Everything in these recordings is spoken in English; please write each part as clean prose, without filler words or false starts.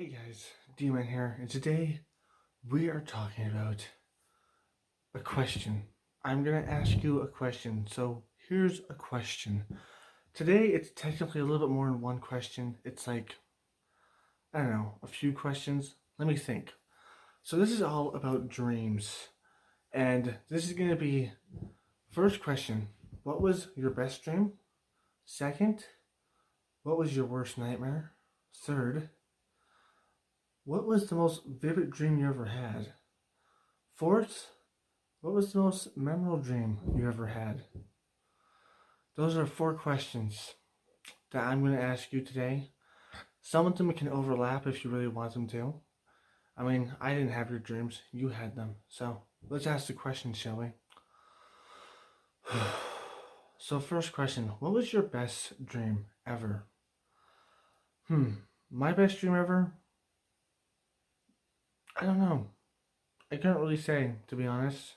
Hey guys, D-Man here, and today we are talking about a question. I'm gonna ask you a question, so here's a question. Today it's technically a little bit more than one question. It's like, I don't know, a few questions. Let me think. So this is all about dreams, and this is gonna be first question. What was your best dream? Second, what was your worst nightmare? Third, what was the most vivid dream you ever had? Fourth, what was the most memorable dream you ever had? Those are four questions that I'm going to ask you today. Some of them can overlap if you really want them to. I mean, I didn't have your dreams, you had them. So let's ask the question, shall we? So, first question, what was your best dream ever? My best dream ever? I don't know. I couldn't really say, to be honest.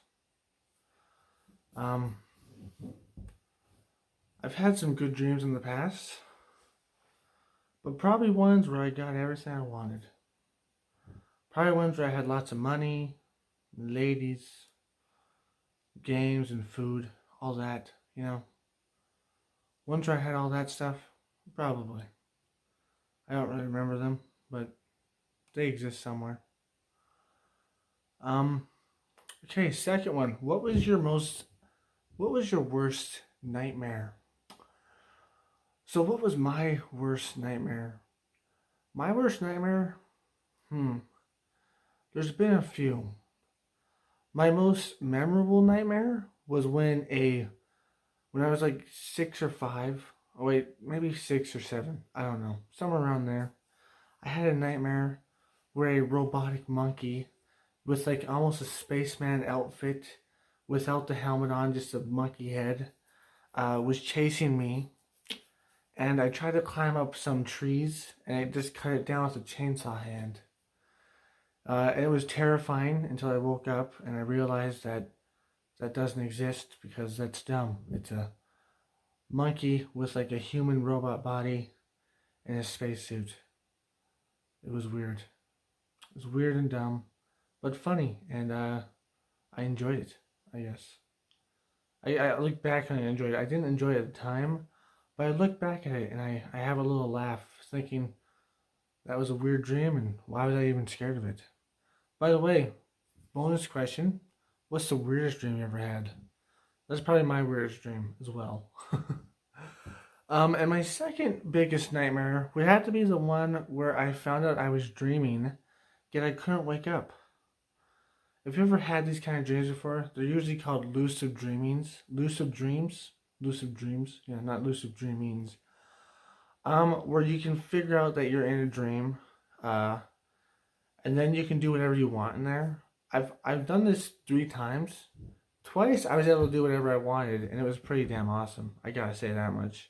Um, I've had some good dreams in the past, but probably ones where I got everything I wanted. Probably ones where I had lots of money, ladies, games, and food, all that. Ones where I had all that stuff, probably. I don't really remember them, but they exist somewhere. Um, okay, second one. What was your worst nightmare? So what was my worst nightmare? My worst nightmare? Hmm, there's been a few. My most memorable nightmare was when I was like 6 or 5. Oh wait, maybe 6 or 7. I don't know, somewhere around there. I had a nightmare where a robotic monkey with like almost a spaceman outfit, without the helmet on, just a monkey head, was chasing me, and I tried to climb up some trees, and I just cut it down with a chainsaw hand. And it was terrifying until I woke up and I realized that that doesn't exist because that's dumb. It's a monkey with like a human robot body and a spacesuit. It was weird. It was weird and dumb, but funny, and I enjoyed it. I guess. I look back and I enjoyed it. I didn't enjoy it at the time, but I look back at it and I have a little laugh, thinking that was a weird dream, and why was I even scared of it? By the way, bonus question: what's the weirdest dream you ever had? That's probably my weirdest dream as well. And my second biggest nightmare would have to be the one where I found out I was dreaming, yet I couldn't wake up. Have you ever had these kind of dreams before? They're usually called lucid dreamings. Lucid dreams? Lucid dreams. Yeah, not lucid dreamings. Where you can figure out that you're in a dream, uh, and then you can do whatever you want in there. I've done this 3 times. Twice I was able to do whatever I wanted, and it was pretty damn awesome. I gotta say that much.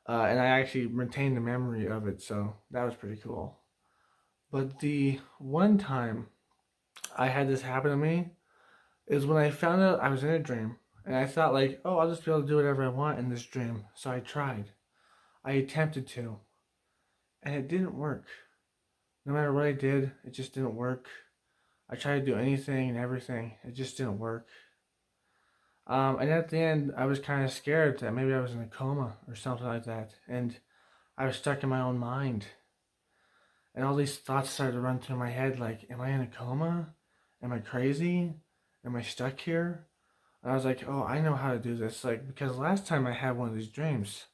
And I actually retained the memory of it, so that was pretty cool. But the one time I had this happen to me is when I found out I was in a dream, and I thought like, oh, I'll just be able to do whatever I want in this dream. So I tried. I attempted to, and it didn't work. No matter what I did, it just didn't work. I tried to do anything and everything. It just didn't work. And at the end, I was kind of scared that maybe I was in a coma or something like that, and I was stuck in my own mind. And all these thoughts started to run through my head like, am I in a coma? Am I crazy? Am I stuck here? And I was like, oh, I know how to do this. Like, because last time I had one of these dreams,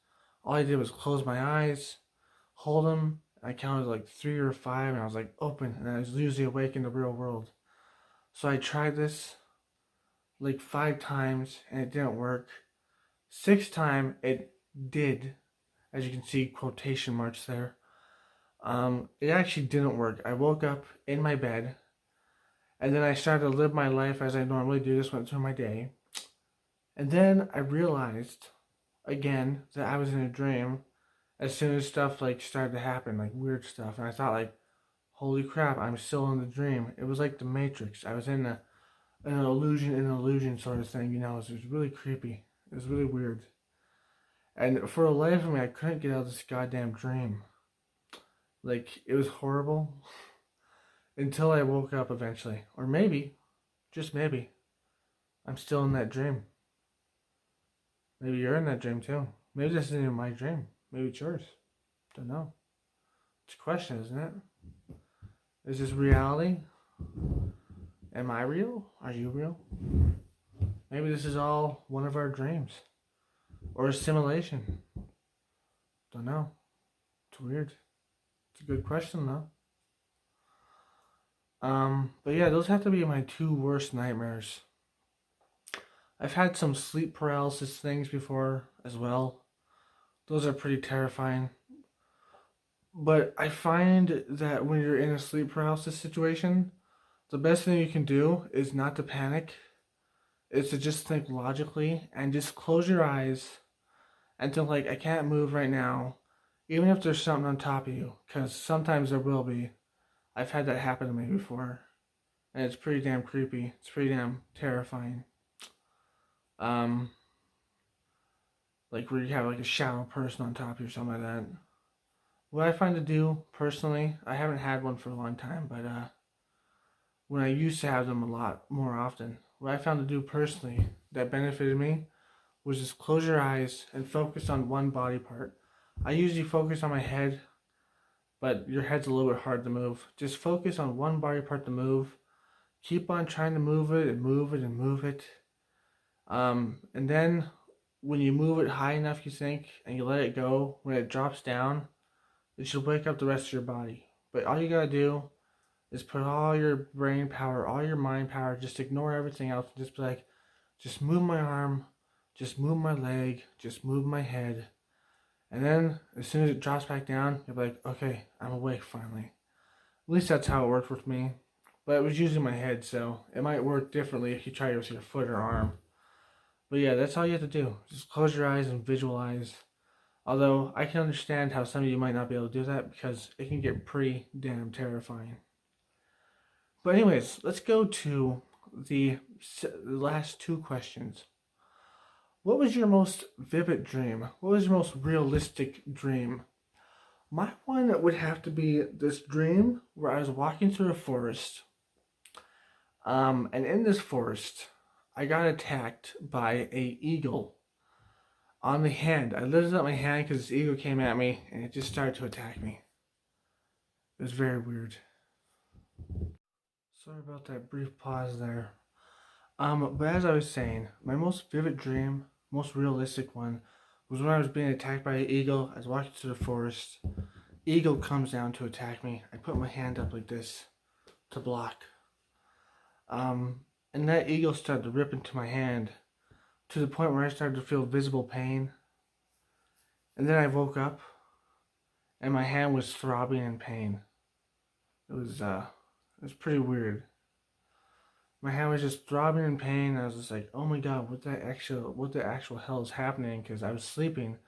all I did was close my eyes, hold them. I counted like 3 or 5, and I was like, open. And I was usually awake in the real world. So I tried this like 5 times, and it didn't work. 6th time, it did. As you can see, quotation marks there. It actually didn't work. I woke up in my bed, and then I started to live my life as I normally do. Just went through my day, and then I realized again that I was in a dream. As soon as stuff like started to happen, like weird stuff, and I thought like, holy crap, I'm still in the dream. It was like the Matrix. I was in an illusion sort of thing. It was really creepy. It was really weird. And for the life of me, I couldn't get out of this goddamn dream. Like, it was horrible until I woke up eventually. Or maybe, just maybe, I'm still in that dream. Maybe you're in that dream too. Maybe this isn't even my dream. Maybe it's yours. Don't know. It's a question, isn't it? Is this reality? Am I real? Are you real? Maybe this is all one of our dreams. Or a simulation. Don't know. It's weird. It's a good question though. But yeah, those have to be my two worst nightmares. I've had some sleep paralysis things before as well. Those are pretty terrifying. But I find that when you're in a sleep paralysis situation, the best thing you can do is not to panic. Is to just think logically and just close your eyes and think like, I can't move right now, even if there's something on top of you, because sometimes there will be. I've had that happen to me before, and it's pretty damn creepy. It's pretty damn terrifying. Um, like where you have like a shadow person on top of you or something like that. What I find to do personally, I haven't had one for a long time, but when I used to have them a lot more often, what I found to do personally that benefited me was just close your eyes and focus on one body part. I usually focus on my head, but your head's a little bit hard to move. Just focus on one body part to move. Keep on trying to move it and move it and move it. And then when you move it high enough, you think, and you let it go, when it drops down, it should wake up the rest of your body. But all you gotta do is put all your brain power, all your mind power, just ignore everything else, and just be like, just move my arm, just move my leg, just move my head. And then as soon as it drops back down, you'll be like, okay, I'm awake finally. At least that's how it worked with me. But it was using my head, so it might work differently if you try it with your foot or arm. But yeah, that's all you have to do. Just close your eyes and visualize. Although I can understand how some of you might not be able to do that because it can get pretty damn terrifying. But anyways, let's go to the last two questions. What was your most vivid dream? What was your most realistic dream? My one would have to be this dream where I was walking through a forest. And in this forest, I got attacked by a eagle on the hand. I lifted up my hand because this eagle came at me and it just started to attack me. It was very weird. Sorry about that brief pause there. But as I was saying, my most vivid dream, most realistic one, was when I was being attacked by an eagle. I was walking through the forest. Eagle comes down to attack me. I put my hand up like this to block. And that eagle started to rip into my hand to the point where I started to feel visible pain. And then I woke up and my hand was throbbing in pain. It was pretty weird. My hand was just throbbing in pain. I was just like, oh my god, what the actual hell is happening? Because I was sleeping.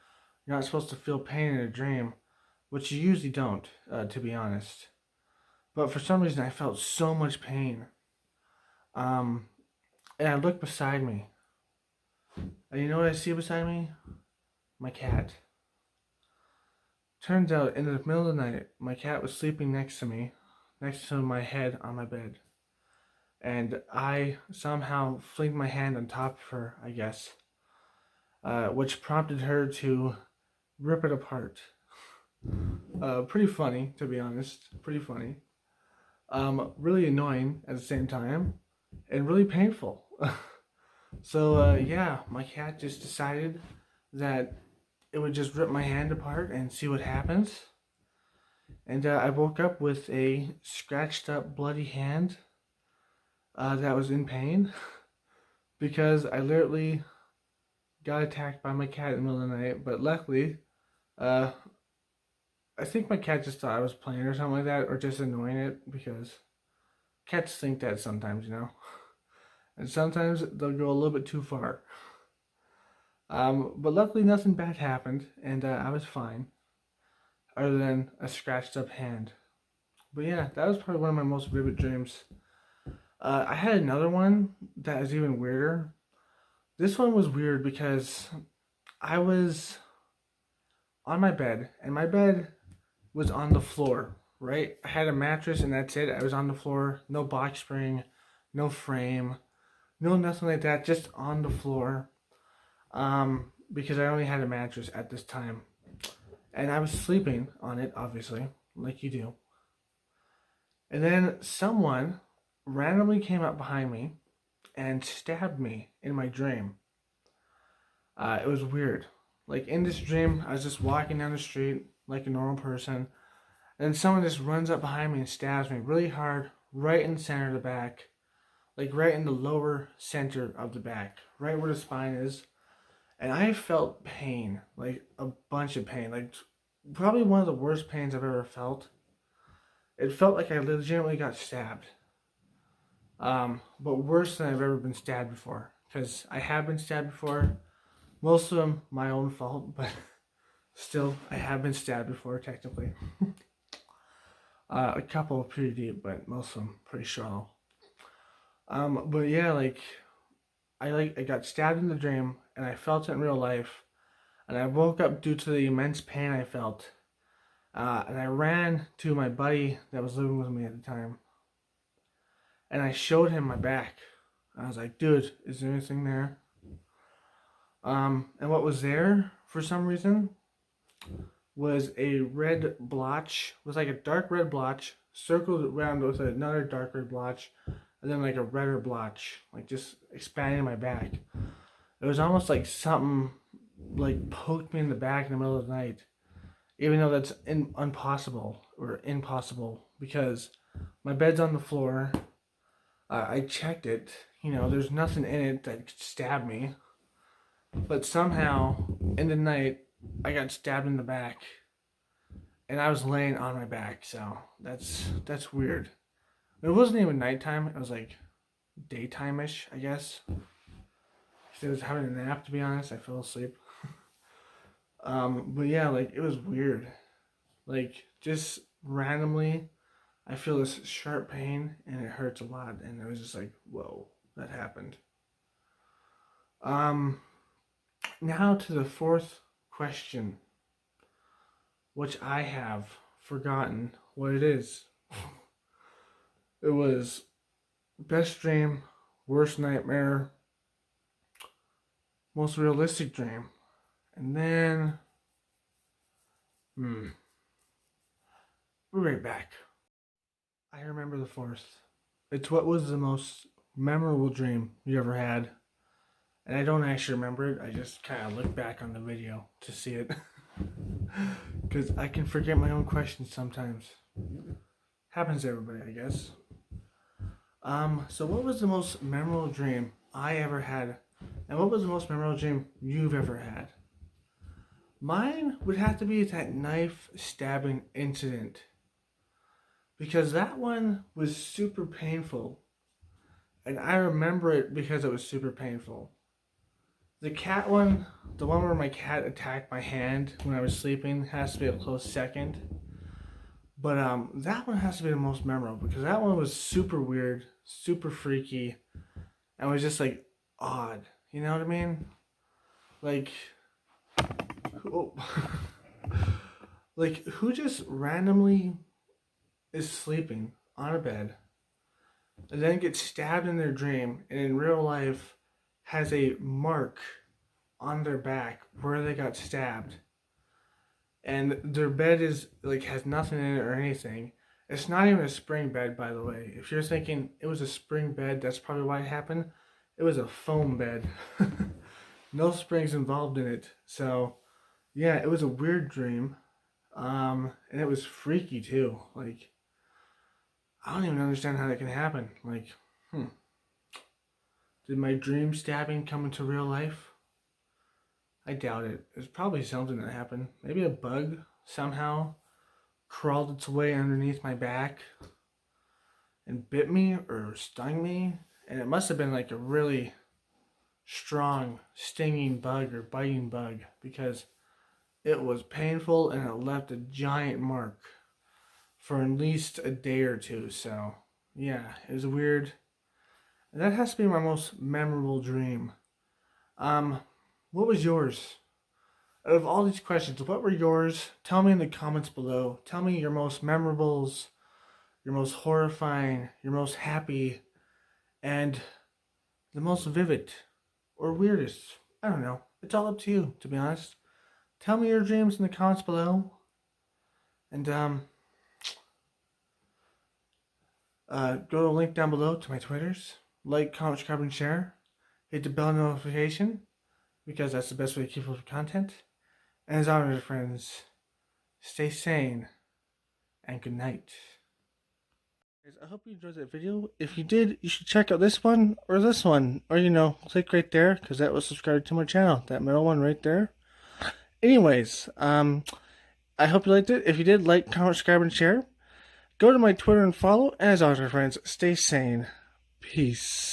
You're not supposed to feel pain in a dream, which you usually don't, to be honest. But for some reason, I felt so much pain. And I looked beside me. And you know what I see beside me? My cat. Turns out, in the middle of the night, my cat was sleeping next to me, next to my head on my bed. And I somehow flinged my hand on top of her, I guess, which prompted her to rip it apart. Pretty funny, to be honest. Pretty funny. Really annoying at the same time, and really painful. So, yeah, my cat just decided that it would just rip my hand apart and see what happens. And I woke up with a scratched up, bloody hand that was in pain because I literally got attacked by my cat in the middle of the night. But luckily, I think my cat just thought I was playing or something like that, or just annoying it, because cats think that sometimes, you know. And sometimes they'll go a little bit too far. But luckily nothing bad happened, and I was fine, other than a scratched up hand. But yeah, that was probably one of my most vivid dreams. I had another one that was even weirder. This one was weird because I was on my bed, and my bed was on the floor, right? I had a mattress and that's it. I was on the floor, no box spring, no frame, no nothing like that, just on the floor. Because I only had a mattress at this time. And I was sleeping on it, obviously, like you do. And then someone randomly came up behind me and stabbed me in my dream. It was weird. Like in this dream, I was just walking down the street like a normal person, and then someone just runs up behind me and stabs me really hard, right in the center of the back, like right in the lower center of the back, right where the spine is. And I felt pain, like a bunch of pain, like probably one of the worst pains I've ever felt. It felt like I legitimately got stabbed. But worse than I've ever been stabbed before. Because I have been stabbed before. Most of them my own fault, but still, I have been stabbed before, technically. A couple pretty deep, but most of them pretty shallow. But yeah, I got stabbed in the dream, and I felt it in real life, and I woke up due to the immense pain I felt. And I ran to my buddy that was living with me at the time, and I showed him my back. I was like, dude, is there anything there? And what was there, for some reason, was a red blotch. It was like a dark red blotch, circled around with another dark red blotch, and then like a redder blotch, like just expanding my back. It was almost like something like poked me in the back in the middle of the night, even though that's impossible because my bed's on the floor. I checked it, there's nothing in it that could stab me, but somehow in the night I got stabbed in the back, and I was laying on my back. So that's weird. It wasn't even nighttime. It was like daytime-ish, I guess. I was having a nap, to be honest. I fell asleep. But yeah, like it was weird. Like just randomly, I feel this sharp pain and it hurts a lot. And I was just like, whoa, that happened. Now to the fourth question, which I have forgotten what it is. It was best dream, worst nightmare, most realistic dream. And then, we're right back. I remember the fourth. It's what was the most memorable dream you ever had. And I don't actually remember it. I just kind of look back on the video to see it. Because I can forget my own questions sometimes. Happens to everybody, I guess. So what was the most memorable dream I ever had? And what was the most memorable dream you've ever had? Mine would have to be that knife stabbing incident. Because that one was super painful. And I remember it because it was super painful. The cat one, the one where my cat attacked my hand when I was sleeping, has to be a close second. But that one has to be the most memorable because that one was super weird, super freaky, and was just like odd. You know what I mean? Like, oh, like who just randomly is sleeping on a bed and then gets stabbed in their dream and in real life has a mark on their back where they got stabbed, and their bed is like has nothing in it or anything. It's not even a spring bed, by the way. If you're thinking it was a spring bed, that's probably why it happened. It was a foam bed. No springs involved in it. So yeah, it was a weird dream. And it was freaky too. Like, I don't even understand how that can happen. Like, did my dream stabbing come into real life? I doubt it. It was probably something that happened. Maybe a bug somehow crawled its way underneath my back and bit me or stung me. And it must have been like a really strong stinging bug or biting bug because it was painful and it left a giant mark for at least a day or two. So yeah, it was weird. And that has to be my most memorable dream. What was yours? Out of all these questions, what were yours? Tell me in the comments below. Tell me your most memorables, your most horrifying, your most happy, and the most vivid or weirdest. I don't know. It's all up to you, to be honest. Tell me your dreams in the comments below. And go to the link down below to my Twitters. Like, comment, subscribe, and share. Hit the bell notification because that's the best way to keep up with content. And as always, friends, stay sane and good night. I hope you enjoyed that video. If you did, you should check out this one, or click right there because that will subscribe to my channel. That middle one right there. Anyways, I hope you liked it. If you did, like, comment, subscribe, and share. Go to my Twitter and follow. And as always, my friends, stay sane. Peace.